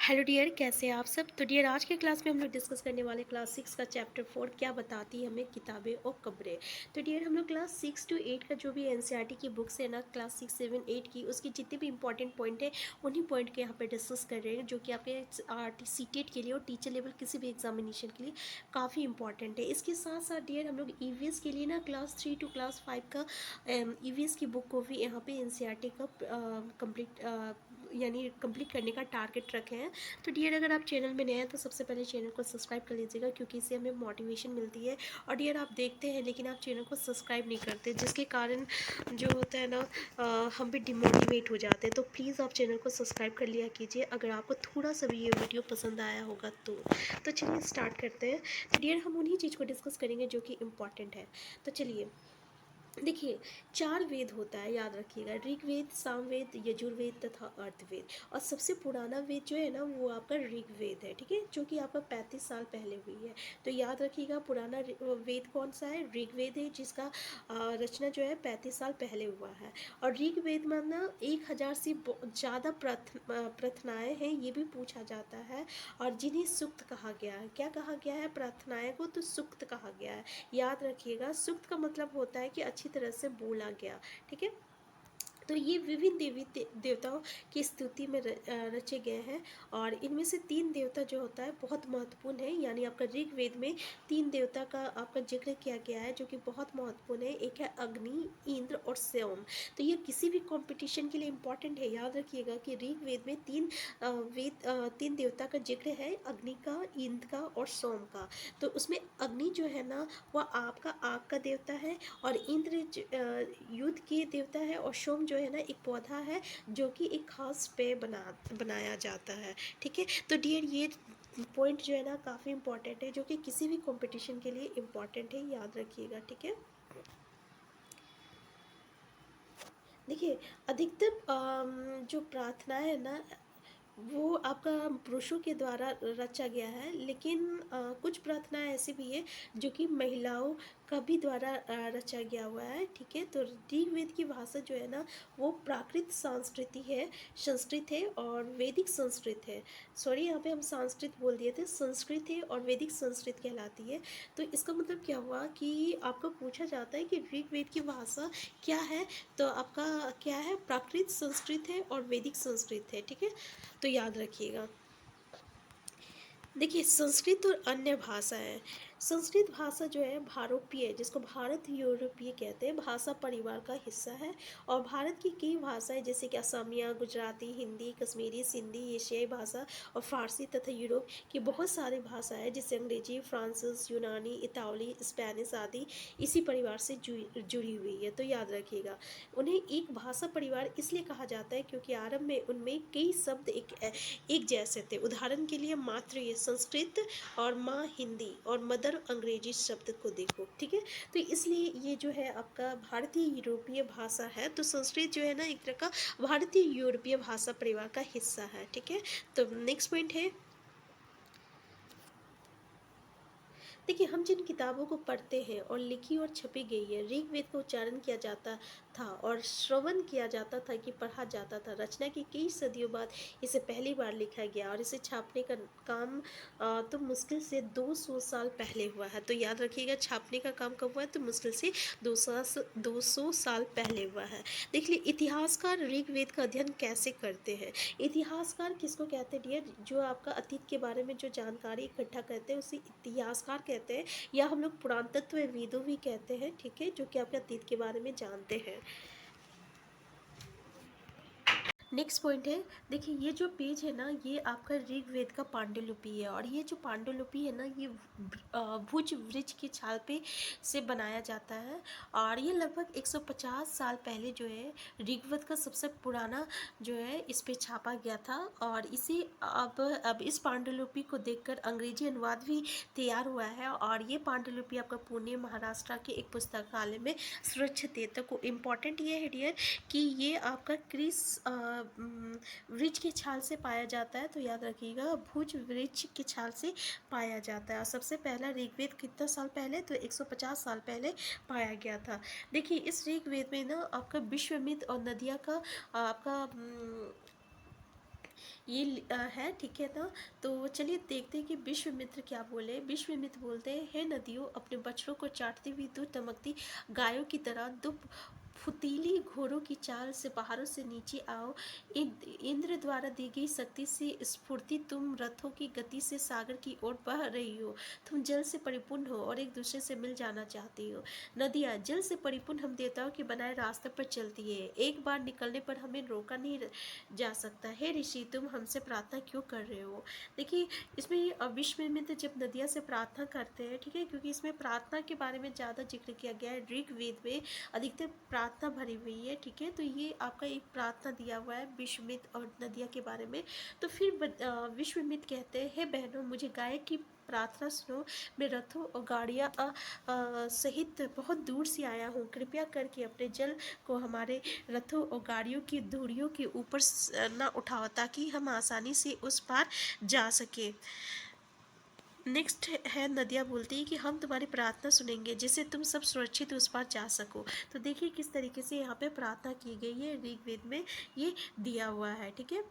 Hello dear, कैसे हैं आप सब। तो डियर, आज के क्लास में हम लोग डिस्कस करने वाले क्लास 6 का चैप्टर 4 क्या बताती है हमें किताबें और कब्रें। तो डियर, हम लोग क्लास 6 to 8 का जो भी एनसीईआरटी की बुक्स है ना, क्लास 6, 7, 8 की, उसके जितने भी इंपॉर्टेंट पॉइंट है उन्हीं पॉइंट के यहाँ पे डिस्कस कर रहे हैं, जो कि आपके सीटेट के लिए और टीचर लेवल किसी भी एग्जामिनेशन के लिए काफ़ी इंपॉर्टेंट है। इसके साथ साथ डियर, हम लोग ईवीएस के लिए ना क्लास 3 to क्लास 5 का ईवीएस की बुक को भी यहाँ पे एनसीईआरटी का कंप्लीट करने का टारगेट रखे हैं। तो डियर, अगर आप चैनल में नए हैं तो सबसे पहले चैनल को सब्सक्राइब कर लीजिएगा, क्योंकि इससे हमें मोटिवेशन मिलती है। और डियर, आप देखते हैं लेकिन आप चैनल को सब्सक्राइब नहीं करते, जिसके कारण जो होता है ना, हम भी डिमोटिवेट हो जाते हैं। तो प्लीज़ आप चैनल को सब्सक्राइब कर लिया कीजिए, अगर आपको थोड़ा सा भी ये वीडियो पसंद आया होगा तो चलिए स्टार्ट करते हैं। तो डियर, हम उन्हीं चीज़ को डिस्कस करेंगे जो कि इम्पॉर्टेंट है। तो चलिए, देखिए, 4 वेद होता है, याद रखिएगा। ऋग्वेद, सामवेद, यजुर्वेद तथा अर्थवेद। और सबसे पुराना वेद जो है ना, वो आपका ऋग्वेद है, ठीक है, जो कि आपका 35 साल पहले हुई है। तो याद रखिएगा, पुराना वेद कौन सा है? ऋग्वेद है, जिसका रचना जो है 35 साल पहले हुआ है। और ऋग्वेद में ना 1000 से ज़्यादा प्रार्थनाएँ हैं, ये भी पूछा जाता है। और जिन्हें सूक्त कहा गया है, क्या कहा गया है? प्रार्थनाएँ को तो सूक्त कहा गया है। याद रखिएगा, सूक्त का मतलब होता है कि अच्छी तरह से बोला गया, ठीक है। तो ये विभिन्न देवी देवताओं की स्तुति में रचे गए हैं। और इनमें से 3 देवता जो होता है बहुत महत्वपूर्ण है, यानी आपका ऋग्वेद में 3 देवता का आपका जिक्र किया गया है, जो कि बहुत महत्वपूर्ण है। एक है अग्नि, इंद्र और सोम। तो ये किसी भी कंपटीशन के लिए इम्पॉर्टेंट है। याद रखिएगा कि ऋग्वेद में 3 देवता का जिक्र है, अग्नि का, इंद्र का और सोम का। तो उसमें अग्नि जो है ना, वह आपका आग का देवता है। और इंद्र युद्ध के देवता है। और सोम जो है ना, एक पौधा है जो कि एक खास पेय बनाया जाता है, ठीक है। तो डियर, ये पॉइंट जो है ना काफ़ी इंपॉर्टेंट है, जो कि किसी भी कंपटीशन के लिए इम्पॉर्टेंट है, याद रखिएगा, ठीक है। देखिए, अधिकतर जो प्रार्थनाएं है ना, वो आपका पुरुषों के द्वारा रचा गया है, लेकिन कुछ प्रार्थनाएं ऐसी भी है जो कि महिलाओं का भी द्वारा रचा गया हुआ है, ठीक है। तो ऋग्वेद की भाषा जो है ना, वो प्राकृत संस्कृत है और वैदिक संस्कृत है। सॉरी, यहाँ पे हम संस्कृत बोल दिए थे, संस्कृत है और वैदिक संस्कृत कहलाती है। तो इसका मतलब क्या हुआ कि आपको पूछा जाता है कि ऋग्वेद की भाषा क्या है, तो आपका क्या है? प्राकृत संस्कृत है और वैदिक संस्कृत है, ठीक है। तो याद रखिएगा। देखिए, संस्कृत और अन्य भाषाएं। संस्कृत भाषा जो है भारोपीय, जिसको भारत यूरोपीय कहते हैं, भाषा परिवार का हिस्सा है। और भारत की कई भाषाएं जैसे कि असमिया, गुजराती, हिंदी, कश्मीरी, सिंधी, एशियाई भाषा और फारसी तथा यूरोप की बहुत सारी भाषाएं, जैसे अंग्रेजी, फ्रांसीसी, यूनानी, इतालवी, स्पेनिश आदि इसी परिवार से जुड़ी हुई है। तो याद रखिएगा, उन्हें एक भाषा परिवार इसलिए कहा जाता है क्योंकि आरंभ में उनमें कई शब्द एक जैसे थे। उदाहरण के लिए, मातृ संस्कृत और माँ हिंदी और मदर अंग्रेजी शब्द को देखो, ठीक है। तो इसलिए ये जो है आपका भारतीय यूरोपीय भाषा है। तो संस्कृत जो है ना, एक तरह का भारतीय यूरोपीय भाषा परिवार का हिस्सा है, ठीक है। तो नेक्स्ट पॉइंट है, देखिए, हम जिन किताबों को पढ़ते हैं और लिखी और छपी गई है, ऋग्वेद का उच्चारण किया जाता था और श्रवण किया जाता था कि पढ़ा जाता था। रचना की कई सदियों बाद इसे पहली बार लिखा गया और इसे छापने का काम तो मुश्किल से 200 साल पहले हुआ है। तो याद रखिएगा, छापने का काम कब हुआ है? तो मुश्किल से 200 साल पहले हुआ है। देख लिए, इतिहासकार ऋग्वेद का अध्ययन कैसे करते हैं? इतिहासकार किसको कहते हैं डियर? जो आपका अतीत के बारे में जो जानकारी इकट्ठा करते हैं उसे इतिहासकार कहते हैं, या हम लोग पुरातत्वविदों भी कहते हैं, ठीक है, जो कि आपके अतीत के बारे में जानते हैं। नेक्स्ट पॉइंट है, देखिए, ये जो पेज है ना, ये आपका ऋग्वेद का पांडुलिपि है। और ये जो पांडुलिपि है ना, ये भुज वृक्ष की छाल पे से बनाया जाता है। और ये लगभग 150 साल पहले जो है ऋग्वेद का सबसे पुराना जो है इस पे छापा गया था। और इसे अब इस पांडुलिपि को देखकर अंग्रेजी अनुवाद भी तैयार हुआ है। और ये पांडुलिपि आपका पुणे, महाराष्ट्र के एक पुस्तकालय में सुरक्षित है। तो इम्पॉर्टेंट ये है डियर कि ये आपका क्रिस वृक्ष की छाल से पाया जाता है। तो याद रखिएगा, भुज वृक्ष की छाल से पाया जाता है। और सबसे पहला ऋग्वेद कितना साल पहले? तो 150 साल पहले पाया गया था। देखिए, इस ऋग्वेद में ना आपका विश्वामित्र और नदिया का आपका है, ठीक है ना। तो चलिए देखते हैं कि विश्वामित्र क्या बोले। विश्वामित्र बोलते हैं, हे नदियों, अपने बछड़ों को चाटती हुई दूध टमकती गायों की तरह दुप फुतीली घोड़ों की चाल से पहाड़ों से नीचे आओ। इंद्र द्वारा दी गई शक्ति से स्फूर्ति तुम रथों की गति से सागर की ओर बह रही हो। तुम जल से परिपूर्ण हो और एक दूसरे से मिल जाना चाहती हो। नदियाँ जल से परिपूर्ण हम देवताओं के बनाए रास्ते पर चलती है, एक बार निकलने पर हमें रोका नहीं जा सकता। हे ऋषि, तुम हमसे प्रार्थना क्यों कर रहे हो। देखिए इसमें विश्वामित्र जब नदिया से प्रार्थना करते हैं, ठीक है, क्योंकि इसमें प्रार्थना के बारे में ज़्यादा जिक्र किया गया है। ऋग्वेद में अधिकतर प्रार्थना भरी हुई है, ठीक है। तो ये आपका एक प्रार्थना दिया हुआ है विश्वामित्र और नदिया के बारे में। तो फिर विश्वामित्र कहते हैं, हे बहनों, मुझे गाय की प्रार्थना सुनो। मैं रथों और गाड़ियाँ सहित बहुत दूर से आया हूँ। कृपया करके अपने जल को हमारे रथों और गाड़ियों की धुरियों के ऊपर न उठाओ, ताकि हम आसानी से उस पार जा सके। नेक्स्ट है, नदिया बोलती है कि हम तुम्हारी प्रार्थना सुनेंगे, जिससे तुम सब सुरक्षित उस पार जा सको। तो देखिए किस तरीके से यहाँ पे प्रार्थना की गई है, ऋग्वेद में ये दिया हुआ है, ठीक है।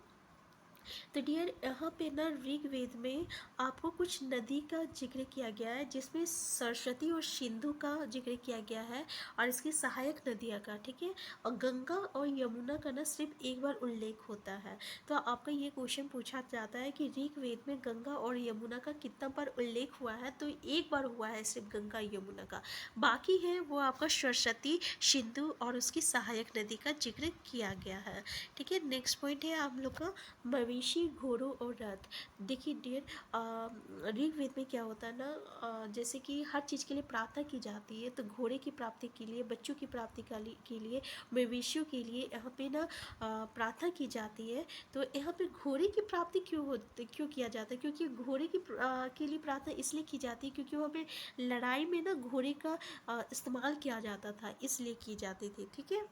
तो डियर यहाँ पे ना ऋग्वेद में आपको कुछ नदी का जिक्र किया गया है, जिसमें सरस्वती और सिंधु का जिक्र किया गया है और इसकी सहायक नदियाँ का, ठीक है। और गंगा और यमुना का ना सिर्फ एक बार उल्लेख होता है। तो आपका ये क्वेश्चन पूछा जाता है कि ऋग्वेद में गंगा और यमुना का कितना बार उल्लेख हुआ है। तो एक बार हुआ है सिर्फ गंगा यमुना का, बाकी है वो आपका सरस्वती, सिंधु और उसकी सहायक नदी का जिक्र किया गया है, ठीक है। नेक्स्ट पॉइंट है आप लोग का मवेशी, घोड़ों और रथ। देखिए डियर ऋग्वेद में क्या होता है ना, जैसे कि हर चीज़ के लिए प्रार्थना की जाती है। तो घोड़े की प्राप्ति के लिए, बच्चों की प्राप्ति के लिए, मवेशियों के लिए यहाँ पे ना प्रार्थना की जाती है। तो यहाँ पे घोड़े की प्राप्ति क्यों किया जाता है, क्योंकि घोड़े की के लिए प्रार्थना इसलिए की जाती है क्योंकि वहाँ पे लड़ाई में ना घोड़े का इस्तेमाल किया जाता था, इसलिए की जाती थी, ठीक है।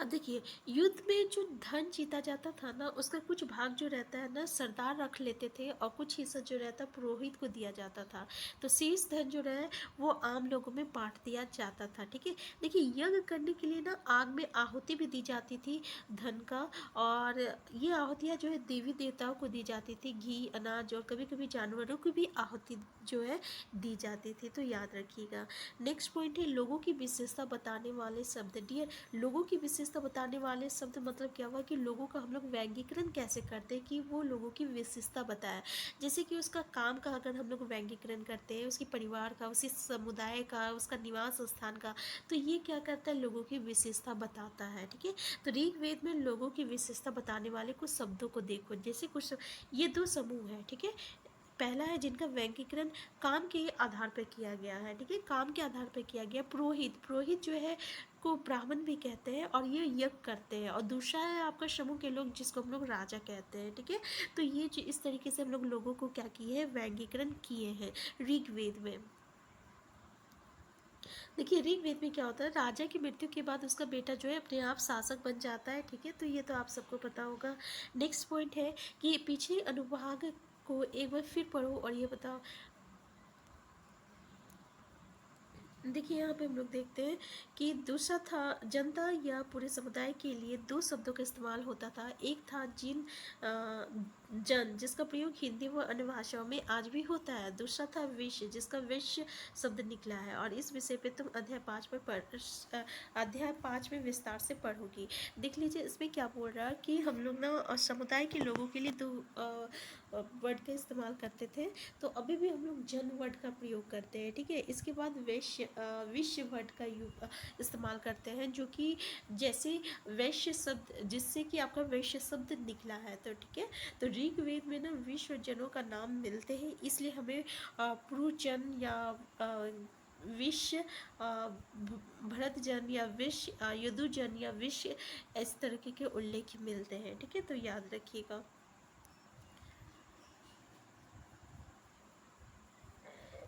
अब देखिए युद्ध में जो धन जीता जाता था ना, उसका कुछ भाग जो रहता है ना सरदार रख लेते थे और कुछ हिस्सा जो रहता पुरोहित को दिया जाता था। तो शेष धन जो रहे वो आम लोगों में बांट दिया जाता था, ठीक है। देखिए यज्ञ करने के लिए ना आग में आहुति भी दी जाती थी धन का, और ये आहुतियाँ जो है देवी देवताओं को दी जाती थी। घी, अनाज और कभी कभी जानवरों को भी आहुति जो है दी जाती थी। तो याद रखिएगा। नेक्स्ट पॉइंट है लोगों की विशेषता बताने वाले शब्द। डियर लोगों की विशेषता बताने वाले शब्द मतलब क्या हुआ कि लोगों का हम लोग व्यंग्यकरण कैसे करते हैं कि वो लोगों की विशेषता बताया। जैसे कि उसका काम का अगर हम लोग व्यंग्यकरण करते हैं, उसके परिवार का, उसी समुदाय का, उसका निवास स्थान का, तो ये क्या करता है लोगों की विशेषता बताता है, ठीक है। तो ऋग्वेद में लोगों की विशेषता बताने वाले कुछ शब्दों को देखो। जैसे कुछ ये दो समूह है, ठीक है। पहला है जिनका व्यंग्यकरण काम के आधार पर किया गया है, ठीक है, काम के आधार पर किया गया। पुरोहित, पुरोहित जो है को ब्राह्मण भी कहते हैं और ये यज्ञ करते हैं। और दूसरा है आपका समूह के लोग, जिसको हम लोग राजा कहते हैं, ठीक है। तो ये इस तरीके से हम लोग लोगों को क्या किए हैं, व्यंग्यकरण किए हैं ऋग्वेद में। देखिए ऋग्वेद में क्या होता है, राजा की मृत्यु के बाद उसका बेटा जो है अपने आप शासक बन जाता है, ठीक है। तो ये तो आप सबको पता होगा। नेक्स्ट पॉइंट है कि पिछले अनुभाग को एक बार फिर पढ़ो और ये बताओ। देखिए यहाँ पे हम लोग देखते हैं कि दूसरा था जनता या पूरे समुदाय के लिए दो शब्दों का इस्तेमाल होता था। एक था जन, जिसका प्रयोग हिंदी व अन्य भाषाओं में आज भी होता है। दूसरा था विश्व, जिसका विश्व शब्द निकला है। और इस विषय पे तुम अध्याय 5 में विस्तार से पढ़ोगी। देख लीजिए इसमें क्या बोल रहा है कि हम लोग ना समुदाय के लोगों के लिए दो वर्ड का इस्तेमाल करते थे। तो अभी भी हम लोग जन वर्ड का प्रयोग करते हैं, ठीक है। इसके बाद विश्व वर्ड का इस्तेमाल करते हैं, जो कि जैसे वैश्य शब्द, जिससे कि आपका वैश्य शब्द निकला है। तो ठीक है, तो ऋग्वेद में ना विश्व जनों का नाम मिलते हैं, इसलिए हमें पुरुजन या विश्व भरतजन या विश्व यदुजन या विश्व इस तरीके के उल्लेख मिलते हैं, ठीक है। तो याद रखिएगा।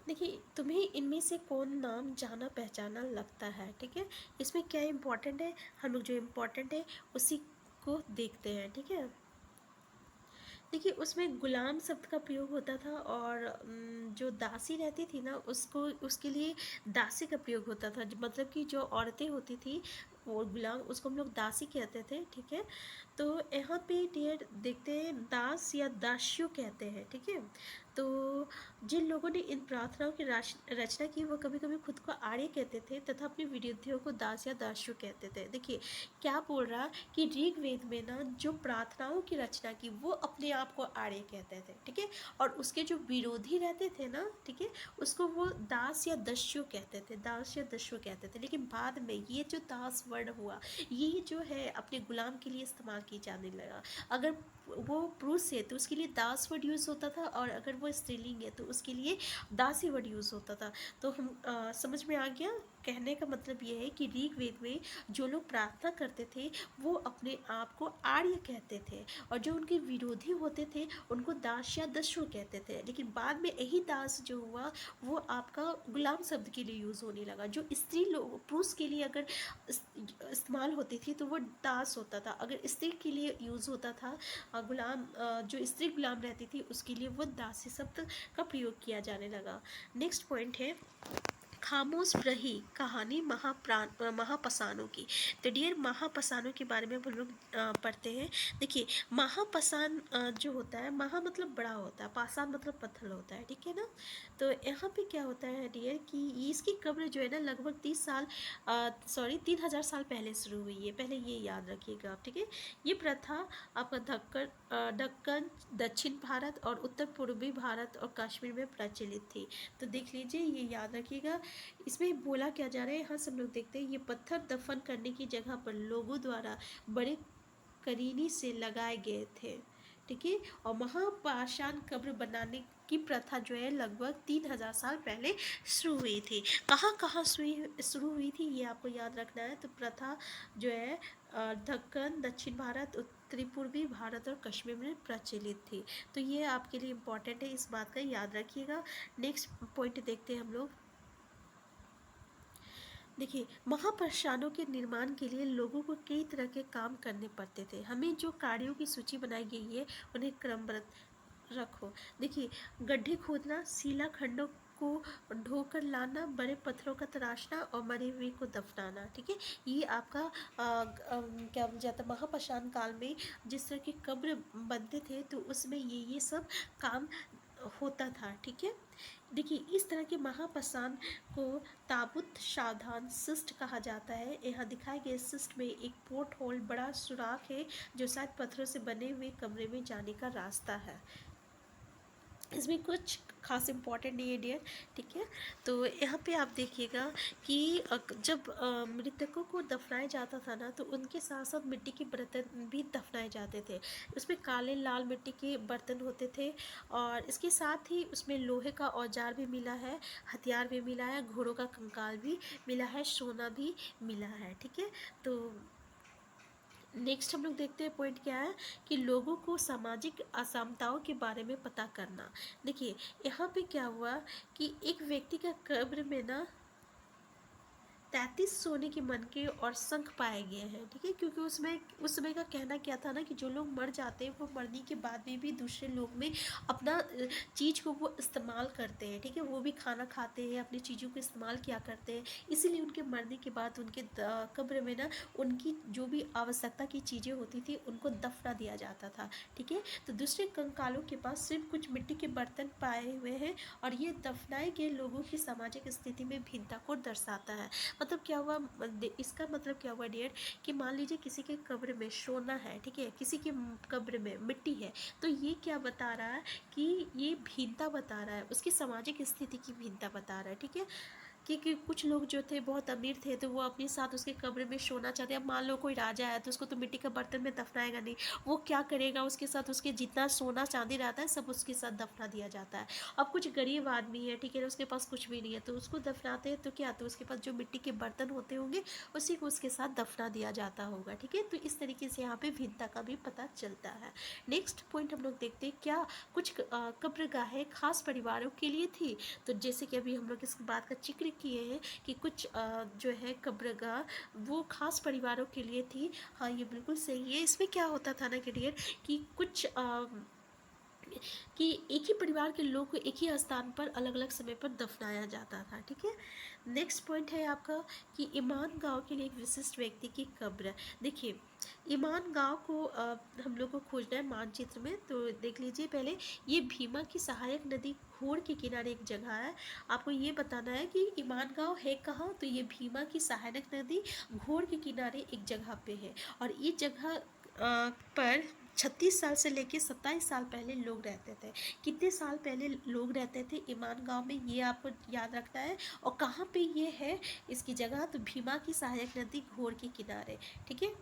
देखिए तुम्हें इनमें से कौन नाम जाना पहचाना लगता है, ठीक है। इसमें क्या इम्पोर्टेंट है, हम लोग जो इम्पोर्टेंट है उसी को देखते हैं, ठीक है। देखिए उसमें गुलाम शब्द का प्रयोग होता था, और जो दासी रहती थी ना उसको, उसके लिए दासी का प्रयोग होता था। मतलब कि जो औरतें होती थी वो गुलाम, उसको हम लोग दासी कहते थे, ठीक है। तो यहाँ पे डियर देखते हैं दास या दास्यु कहते हैं, ठीक है। तो जिन लोगों ने इन प्रार्थनाओं की रचना की वो कभी कभी खुद को आर्य कहते थे तथा अपने विरोधियों को दास या दास्यु कहते थे। देखिए क्या बोल रहा कि ऋग्वेद में ना जो प्रार्थनाओं की रचना की वो अपने आप को आर्य कहते थे, ठीक है। और उसके जो विरोधी रहते थे ना, ठीक है, उसको वो दास या दस्यु कहते थे, दास या दस्यु कहते थे। लेकिन बाद में ये जो दास वर्ड हुआ ये जो है अपने गुलाम के लिए इस्तेमाल की जाने लगा। अगर वो पुरुष है तो उसके लिए दास वर्ड यूज़ होता था, और अगर वो स्त्रीलिंग है तो उसके लिए दासी वर्ड यूज़ होता था। तो हम समझ में आ गया। कहने का मतलब ये है कि ऋग्वेद में जो लोग प्रार्थना करते थे वो अपने आप को आर्य कहते थे, और जो उनके विरोधी होते थे उनको दास या दस्यु कहते थे। लेकिन बाद में यही दास जो हुआ वो आपका गुलाम शब्द के लिए यूज़ होने लगा। जो स्त्री लोग पुरुष के लिए अगर इस्तेमाल होती थी तो वो दास होता था, अगर स्त्री के लिए यूज़ होता था गुलाम, जो स्त्री गुलाम रहती थी उसके लिए वो दासी शब्द का प्रयोग किया जाने लगा। नेक्स्ट पॉइंट है खामोश रही कहानी महापसानों की। तो डियर महापसानों के बारे में हम लोग पढ़ते हैं। देखिए महापसान जो होता है, महा मतलब बड़ा होता है, पाषाण मतलब पत्थर होता है, ठीक है ना। तो यहाँ पे क्या होता है डियर कि इसकी कब्र जो है ना लगभग 3,000 साल पहले शुरू हुई है, पहले ये याद रखिएगा आप, ठीक है। ये प्रथा आपका दक्कन, दक्षिण भारत और उत्तर पूर्वी भारत और कश्मीर में प्रचलित थी। तो देख लीजिए, ये याद रखिएगा। इसमें बोला क्या जा रहा है, यहाँ सब लोग देखते हैं, ये पत्थर दफन करने की जगह पर लोगों द्वारा बड़े करीनी से लगाए गए थे, ठीक है। और महापाषाण कब्र बनाने की प्रथा जो है लगभग 3,000 साल पहले शुरू हुई थी। कहाँ कहाँ शुरू हुई थी ये आपको याद रखना है। तो प्रथा जो है दक्कन, दक्षिण भारत, उत्तरी पूर्वी भारत और कश्मीर में प्रचलित थी। तो ये आपके लिए इम्पोर्टेंट है, इस बात का याद रखिएगा। नेक्स्ट पॉइंट देखते हैं हम लोग। देखिए महापाषाणों के निर्माण के लिए लोगों को कई तरह के काम करने पड़ते थे। हमें जो कार्यों की सूची बनाई गई है उन्हें क्रमबद्ध रखो। देखिए गड्ढे खोदना, शिला खंडों को ढोकर लाना, बड़े पत्थरों का तराशना और मरे हुए को दफनाना, ठीक है। ये आपका क्या जाता महापाषाण काल में जिस तरह की कब्र बनते थे तो उसमें ये सब काम होता था, ठीक है। देखिए इस तरह के महापाषाण को ताबूत सावधान शिष्ट कहा जाता है। यहाँ दिखाए गए शिष्ट में एक पोर्ट होल बड़ा सुराख है जो शायद पत्थरों से बने हुए कमरे में जाने का रास्ता है। इसमें कुछ खास इम्पोर्टेंट नहीं है डियर, ठीक है। तो यहाँ पे आप देखिएगा कि जब मृतकों को दफनाया जाता था ना तो उनके साथ साथ मिट्टी के बर्तन भी दफनाए जाते थे। उसमें काले लाल मिट्टी के बर्तन होते थे, और इसके साथ ही उसमें लोहे का औजार भी मिला है, हथियार भी मिला है, घोड़ों का कंकाल भी मिला है, सोना भी मिला है, ठीक है। तो नेक्स्ट हम लोग देखते हैं पॉइंट क्या है कि लोगों को सामाजिक असमानताओं के बारे में पता करना। देखिए यहाँ पे क्या हुआ कि एक व्यक्ति का कब्र में ना 33 सोने के मनके और शंख पाए गए हैं, ठीक है। क्योंकि उस समय का कहना क्या था ना कि जो लोग मर जाते हैं वो मरने के बाद में भी दूसरे लोग में अपना चीज़ को वो इस्तेमाल करते हैं, ठीक है। वो भी खाना खाते हैं, अपनी चीज़ों को इस्तेमाल किया करते हैं, इसीलिए उनके मरने के बाद उनके कब्र में ना उनकी जो भी आवश्यकता की चीज़ें होती थी उनको दफना दिया जाता था, ठीक है। तो दूसरे कंकालों के पास सिर्फ कुछ मिट्टी के बर्तन पाए हुए हैं, और ये दफनाए गए लोगों की सामाजिक स्थिति में भिन्नता को दर्शाता है। मतलब क्या हुआ, इसका मतलब क्या हुआ डियर कि मान लीजिए किसी के कब्र में सोना है, ठीक है, किसी के कब्र में मिट्टी है, तो ये क्या बता रहा है कि ये भिन्नता बता रहा है, उसकी सामाजिक स्थिति की भिन्नता बता रहा है, ठीक है। क्योंकि कुछ लोग जो थे बहुत अमीर थे तो वो अपने साथ उसके कब्र में सोना चाहते हैं। अब मान लो कोई राजा है तो उसको तो मिट्टी का बर्तन में दफनाएगा नहीं, वो क्या करेगा, उसके साथ उसके जितना सोना चांदी रहता है सब उसके साथ दफना दिया जाता है। अब कुछ गरीब आदमी है, ठीक है, उसके पास कुछ भी नहीं है तो उसको दफनाते हैं तो क्या, तो उसके पास जो मिट्टी के बर्तन होते होंगे उसी को उसके साथ दफना दिया जाता होगा, ठीक है। तो इस तरीके से यहाँ पे भिन्नता का भी पता चलता है। नेक्स्ट पॉइंट हम लोग देखते हैं क्या कुछ कब्रगाहें खास परिवारों के लिए थी। तो जैसे कि अभी हम लोग इस बात का जिक्र किए हैं कि कुछ जो है कब्रगाह वो खास परिवारों के लिए थी। हाँ ये बिल्कुल सही है। इसमें क्या होता था ना कि डियर कि कुछ कि एक ही परिवार के लोग को एक ही स्थान पर अलग अलग समय पर दफनाया जाता था। ठीक है, नेक्स्ट पॉइंट है आपका कि ईमान गांव के लिए एक विशिष्ट व्यक्ति की कब्र। देखिए, ईमान गांव को हम लोग को खोजना है मानचित्र में, तो देख लीजिए पहले। ये भीमा की सहायक नदी घोड़ के किनारे एक जगह है। आपको ये बताना है कि ईमान गांव है कहाँ, तो ये भीमा की सहायक नदी घोड़ के किनारे एक जगह पे है। और इस जगह पर 36 साल से लेके 27 साल पहले लोग रहते थे। कितने साल पहले लोग रहते थे ईमान गांव में, ये आपको याद रखना है। और कहाँ पे ये है इसकी जगह, तो भीमा की सहायक नदी घोड़ के किनारे। ठीक है,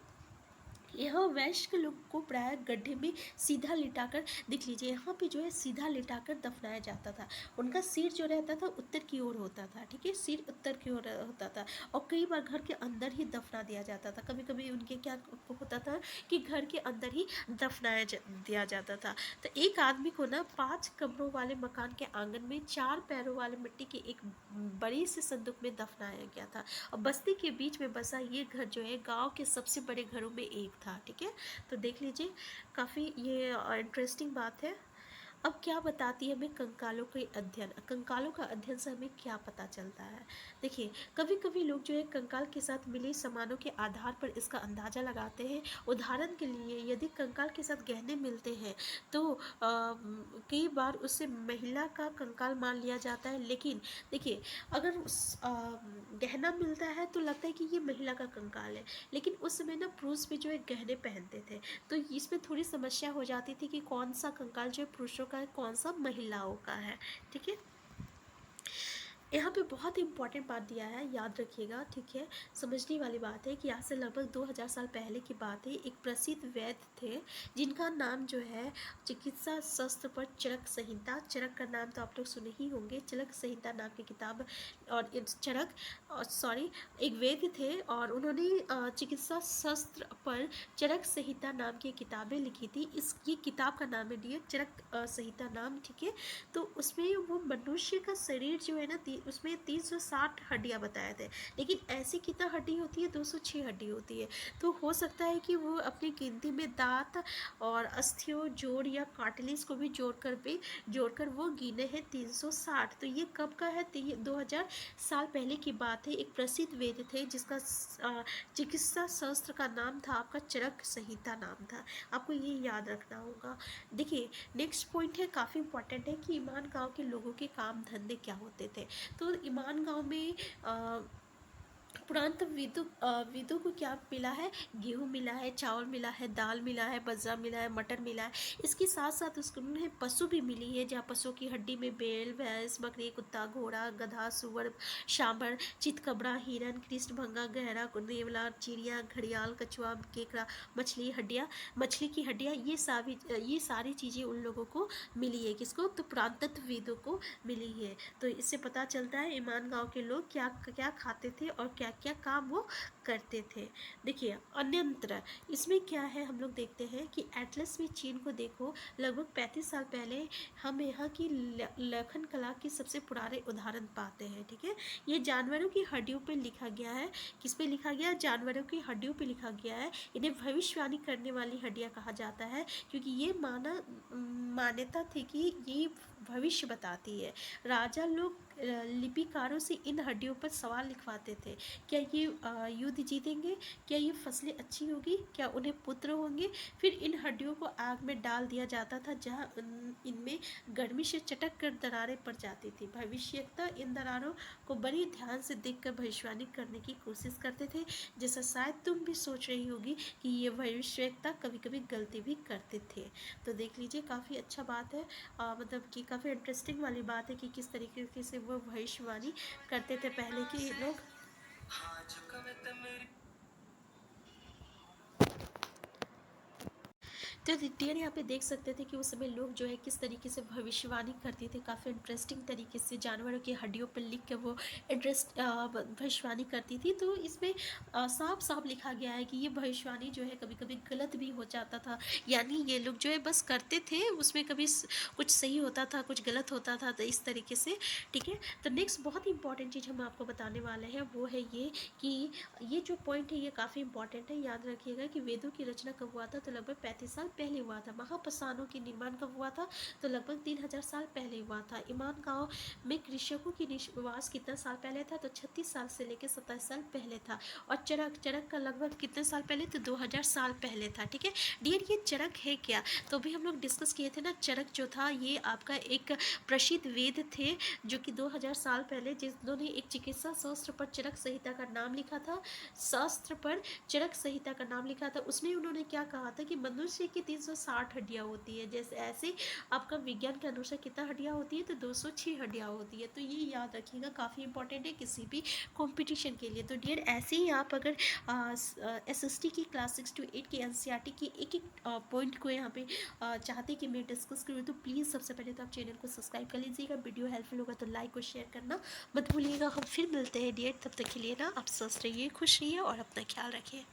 यह वैश्य के लोग को प्राय गड्ढे में सीधा लिटाकर, देख लीजिए यहाँ पे जो है सीधा लिटाकर दफनाया जाता था। उनका सिर जो रहता था उत्तर की ओर होता था। ठीक है, सिर उत्तर की ओर होता था। और कई बार घर के अंदर ही दफना दिया जाता था। कभी कभी उनके क्या होता था कि घर के अंदर ही दिया जाता था। तो एक आदमी को ना 5 कमरों वाले मकान के आंगन में 4 पैरों वाले मिट्टी के एक बड़ी से संदूक में दफनाया गया था। और बस्ती के बीच में बसा ये घर जो है गांव के सबसे बड़े घरों में एक था। ठीक है, तो देख लीजिए, काफ़ी ये इंटरेस्टिंग बात है। अब क्या बताती है हमें कंकालों के अध्ययन, कंकालों का अध्ययन से हमें क्या पता चलता है। देखिए, कभी कभी लोग जो है कंकाल के साथ मिले सामानों के आधार पर इसका अंदाज़ा लगाते हैं। उदाहरण के लिए, यदि कंकाल के साथ गहने मिलते हैं तो कई बार उससे महिला का कंकाल मान लिया जाता है। लेकिन देखिए, अगर गहना मिलता है तो लगता है कि ये महिला का कंकाल है। लेकिन उस समय ना पुरुष भी जो है गहने पहनते थे, तो इसमें थोड़ी समस्या हो जाती थी कि कौन सा कंकाल जो है पुरुषों का है, कौन सा महिलाओं का है। ठीक है, यहाँ पे बहुत इंपॉर्टेंट बात दिया है, याद रखिएगा। ठीक है, समझने वाली बात है कि आज से लगभग 2000 साल पहले की बात है। एक प्रसिद्ध वैद्य थे जिनका नाम जो है चिकित्सा शास्त्र पर चरक संहिता, चरक का नाम तो आप लोग सुने ही होंगे, चरक संहिता नाम की किताब। और चरक सॉरी, एक वैद्य थे और उन्होंने चिकित्सा शास्त्र पर चरक संहिता नाम की किताबें लिखी थी। ये किताब का नाम है डियर चरक संहिता नाम। ठीक है, तो उसमें वो मनुष्य का शरीर जो है ना, उसमें 360 हड्डियाँ बताए थे। लेकिन ऐसी कितना हड्डी होती है, 206 हड्डी होती है। तो हो सकता है कि वो अपनी गिनती में दांत और अस्थियों, जोड़ या कार्टिलेज को भी जोड़कर वो गिने हैं 360। तो ये कब का है, 2000 साल पहले की बात है। एक प्रसिद्ध वेद थे जिसका चिकित्सा शास्त्र का नाम था आपका चरक संहिता नाम था। आपको ये याद रखना होगा। देखिए, नेक्स्ट पॉइंट है, काफ़ी इंपॉर्टेंट है कि ईमान गांव के लोगों के काम धंधे क्या होते थे। तो ईमान गांव में पुरातन विदों को क्या मिला है, गेहूँ मिला है, चावल मिला है, दाल मिला है, बाजरा मिला है, मटर मिला है। इसके साथ साथ उसको उन्हें पशु भी मिली है, जहाँ पशुओं की हड्डी में बैल, भैंस, बकरी, कुत्ता, घोड़ा, गधा, सुअर, सांभर, चितकबरा, हिरन, कृष्णभंगा, गहरा, नेवला, चिड़िया, घड़ियाल, कछुआ, केकड़ा, मछली की हड्डियाँ, ये सारी चीज़ें उन लोगों को मिली है। किसको, तो पुरातत्वविदों को मिली है। तो इससे पता चलता है ईमान गांव के लोग क्या क्या खाते थे और क्या क्या काम वो करते थे। देखिए, अन्यंत्र इसमें क्या है, हम लोग देखते हैं कि एटलस में चीन को देखो, लगभग 35 साल पहले हम यहाँ की लेखन कला की सबसे पुराने उदाहरण पाते हैं। ठीक है, ये जानवरों की हड्डियों पर लिखा गया है। किस पे लिखा गया, जानवरों की हड्डियों पे लिखा गया है। इन्हें भविष्यवाणी करने वाली हड्डियाँ कहा जाता है, क्योंकि ये मान्यता थी कि ये भविष्य बताती है। राजा लोग लिपिकारों से इन हड्डियों पर सवाल लिखवाते थे, क्या ये युद्ध जीतेंगे, क्या ये फसलें अच्छी होगी, क्या उन्हें पुत्र होंगे। फिर इन हड्डियों को आग में डाल दिया जाता था, जहाँ इनमें गर्मी से चटक कर दरारें पड़ जाती थी। भविष्यवक्ता इन दरारों को बड़ी ध्यान से देखकर भविष्यवाणी करने की कोशिश करते थे। जैसा शायद तुम भी सोच रही होगी कि ये भविष्यवक्ता कभी कभी गलती भी करते थे। तो देख लीजिए, काफ़ी अच्छा बात है, मतलब कि काफ़ी इंटरेस्टिंग वाली बात है कि किस तरीके से वो भविष्यवाणी करते थे पहले के लोग। तो डियर यहाँ पे देख सकते थे कि उस समय लोग जो है किस तरीके से भविष्यवाणी करते थे। काफ़ी इंटरेस्टिंग तरीके से जानवरों की हड्डियों पर लिख के वो भविष्यवाणी करती थी। तो इसमें साफ साफ लिखा गया है कि ये भविष्यवाणी जो है कभी कभी गलत भी हो जाता था। यानी ये लोग जो है बस करते थे, उसमें कभी कुछ सही होता था, कुछ गलत होता था, तो इस तरीके से। ठीक है, तो नेक्स्ट बहुत ही इंपॉर्टेंट चीज़ हम आपको बताने वाले हैं, वो है ये कि ये जो पॉइंट है ये काफ़ी इंपॉर्टेंट है। याद रखिएगा कि वेदों की रचना कब हुआ था, तो लगभग 35 साल पहले हुआ था। महापसानों के निर्माण कब हुआ था? तो लगभग 3000 साल पहले हुआ था। ईमान गांव में कृषकों की निवास कितना साल पहले था? तो 36 साल से लेकर 27 साल पहले था। और चरक चरक का लगभग कितने साल पहले? तो 2000 साल पहले था। ठीक है डियर, ये चरक है क्या? तो अभी हम लोग डिस्कस किए थे ना, चरक जो था ये आपका एक प्रसिद्ध वेद थे जो कि 2000 साल पहले जिन्होंने एक चिकित्सा शास्त्र पर चरक संहिता का नाम लिखा था, शास्त्र पर चरक संहिता का नाम लिखा था। उसमें उन्होंने क्या कहा था कि मनुष्य की 360 हड्डियां होती है, जैसे ऐसे आपका विज्ञान के अनुसार कितना हड्डियां होती है? तो 206 हड्डियां होती है। तो ये याद रखिएगा, काफ़ी इंपॉर्टेंट है किसी भी कंपटीशन के लिए। तो डियर, ऐसे ही आप अगर SST की क्लास 6 to 8 की NCERT की एक एक पॉइंट को यहाँ पे चाहते कि मैं डिस्कस करूँ, तो प्लीज़ सबसे पहले तो आप चैनल को सब्सक्राइब कर लीजिएगा। वीडियो हेल्पफुल होगा तो लाइक और शेयर करना मत भूलिएगा। हम फिर मिलते हैं डियर, तब तक के लिए ना आप स्वस्थ रहिए, खुश रहिए और अपना ख्याल रखिए।